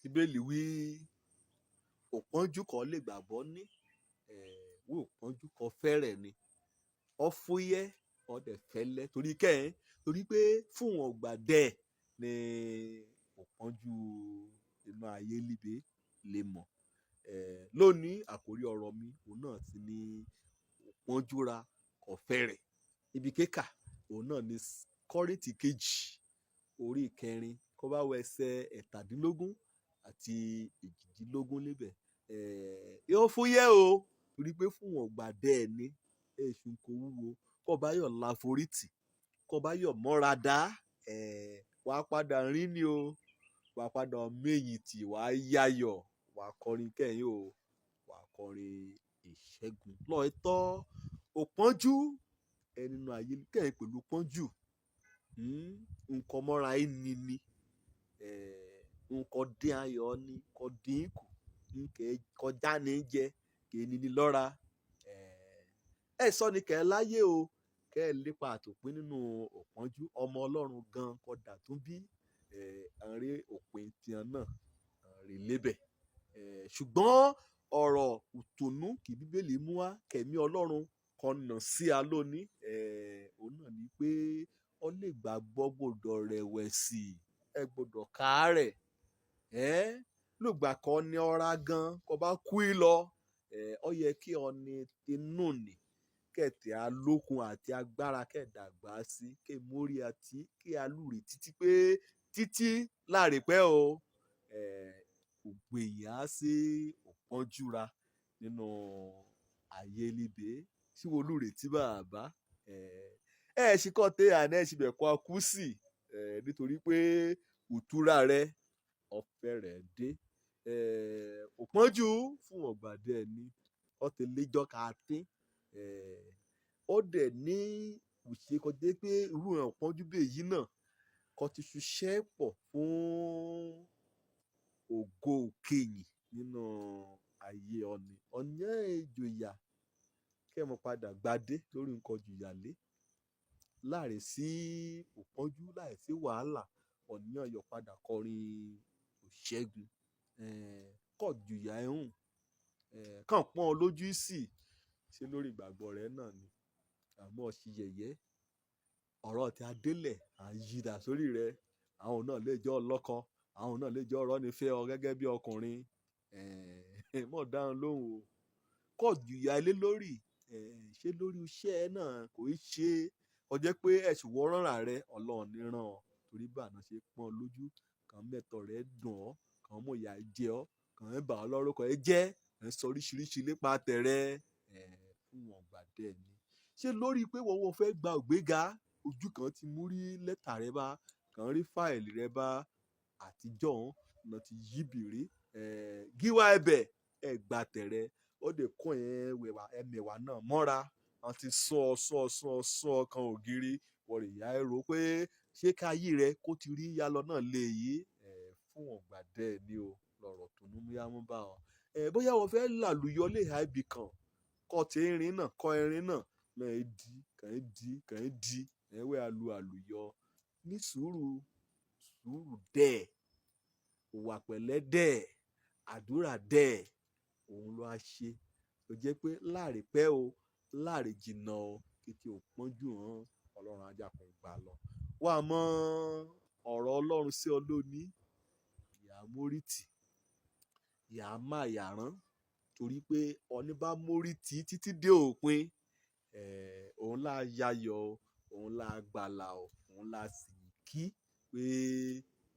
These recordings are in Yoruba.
Bíbélì wí òpọ́njú kan lè gbàgbọ́ ní wí òpọ́njú kan fẹ́rẹ̀ ni ọ fúyẹ́ ọ dẹ̀ fẹ́lẹ́ torí pé fún wọn gbà dẹ̀ ni òpọ́njú inú ayé líbe lè mọ̀. Lónìí àkórí ọ̀rọ̀ mi òun náà ti ní òpọ́njúra kò fẹ́rẹ̀. Ibi kíkà òun náà ni Kọ́ríńtì kejì orí ìkẹrin kó bá wọ ẹsẹ̀ ẹ̀tàdínlógún àti èjìdínlógún níbẹ̀. Yóò fúyẹ́ o torí pé fún wọn gbà dẹ̀ ni èṣù kò wúwo kó bá yọ̀ láforítì kó bá yọ̀ mọ́ra dá wàá padà rí ni o wàá padà méyìí tì wàá yáyọ̀ wàá kọrin kẹ́yìn o wàá kọrin ìṣẹ́gun. Lóòótọ́ òpọ́njú nínú ayé kẹ́yìn pẹ̀lú pọ́njú nǹkan mọ́ra ẹni ni nǹkan dín ayọ̀ ni nǹkan dín kù kọjá ní jẹ kèéní ni lọ́ra sọ ni kẹ́ ẹ láyé o kẹ́ ẹ lépa àtòpín nínú òpọ́njú ọmọ Ọlọ́run gan kódà tún bí àárín òpin tiẹ̀ náà rí lébẹ̀. Ṣùgbọ́n ọ̀rọ̀ ìtùnú kí Bíbélì mú wá kẹ̀mí Ọlọ́run kọ̀nà sí a lónìí òun náà ni pé ọ lè gbàgbọ́ gbọ́dọ̀ rẹ̀wẹ̀sì ẹ gbọ́dọ̀ káàárẹ̀ lùgbà kan ní ọ̀rá gan kó bá kú í lọ ọ yẹ kí ọ ní inú nì kẹ̀tẹ̀ alókun àti agbára kẹ̀dàgbà sí kẹ̀ mórí àti kí alúre títí pé títí láàrè pẹ́ o ògbèyìn á sí òpọ́njúra nínú ayé líbe tí wọ́n lúre tí bàbá ṣìkọ́ tẹ àná ṣìbẹ̀ kọ́ akú sí nítorí pé òtúra rẹ ọ̀fẹ́ rẹ̀ dé òpọ́njú fún ọ̀gbàdẹ ẹni ọ̀tẹ̀lẹ́jọ́ ká tín ó dẹ̀ ní òṣèkọjẹ́ pé irú òpọ́njú bẹ́ẹ̀ yìí náà kò ti ṣiṣẹ́ pọ̀ fún ògo òkèyìn nínú ayé ọ̀nà ìjòyà kẹ́mọ̀ padà gbadé lórí nǹkan jùyà lé láàrin sí òpọ́njú láì sí wàhálà ọ̀nà ayọ̀ padà kọrin òṣẹ́gun kọ̀ jùyà ẹ̀hún kàn pọ́n ọ lójú sí ṣe lórí ìgbàgbọ́ rẹ náà ni àmọ́ ṣì yẹ̀yẹ́ ọ̀rọ̀ tí a délẹ̀ à ń yíra sórí rẹ àwọn náà lè jẹ́ ọlọ́kọ àwọn náà lè jẹ́ ọ̀rọ̀ nífẹ̀ẹ́ ọ gẹ́gẹ́ bí ọkùnrin mọ̀ dáhùn lóhùn o kọ̀ jùyà ilé lórí ṣé lórí iṣẹ́ náà kò í ṣe ọjọ́ pé ẹ̀sùn wọ́rọ̀rà rẹ Ọlọ́run ní ràn ọ́ torí bàánà ṣe pọ́n lójú kàn mẹ́tọ̀ rẹ dùn ọ́ kàn mọ̀ ìyà jẹ ọ́ kàn ń bà ọ́ lórúkọ ẹ jẹ́ ẹ̀ ń sọ oríṣiríṣi nípa tẹ̀rẹ̀ fún wọn gbàdẹ́ ni ṣé lórí pé wọ́n fẹ́ gba ògbéga ojú kan ti mú rí lẹ́tà rẹ bá kàn rí fáìlì rẹ bá àtijọ́ ọ̀nà ti yí bìrí gíwá ẹbẹ̀ ẹ̀ gbà tẹ̀rẹ̀ ó dẹ̀ kọ́ ẹ̀mẹ̀wà náà mọ́ra wọ́n ti sọ kan ògiri wọ́n rè yá ẹ rò pé ṣé káyé rẹ kó ti rí yálọ náà lè yí fún wọn gbàdẹ́ ni o lọ̀rọ̀ tó ní múyámú bá ọ bóyá wọ́n fẹ́ làlùyọ lè ha ibì kan kọ́ ti irin náà kọ́ irin náà kàn ń di ẹ̀wẹ́ àlùyọ ní sùúrù dẹ̀ òwà pẹ̀lẹ́ dẹ̀ àdúrà dẹ̀ òun ló á ṣe tó jẹ́ pé láàrin pẹ́ o láàrin jìnnà o kété òpọ́njú hàn Ọlọ́run ajá kan gbà lọ wà mọ́ ọ̀rọ̀ Ọlọ́run sí ọ lónìí ìyá mórìtì ìyá máa yàrán torí pé ọní bá mórìtì títí dé òpin òun là yayọ̀ òun là gbàlà òun là sì kí pé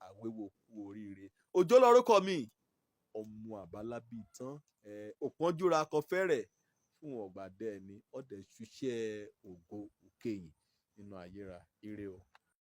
àwẹ̀wò kú oríire òjò lórúkọ mi ọmọ àbálábí tán òpọ́njúra kọ fẹ́rẹ̀ fún ọ̀gbàdẹ́ ni ọ̀dẹ̀ ṣiṣẹ́ ògo òkèyìn nínú ayéra ire o.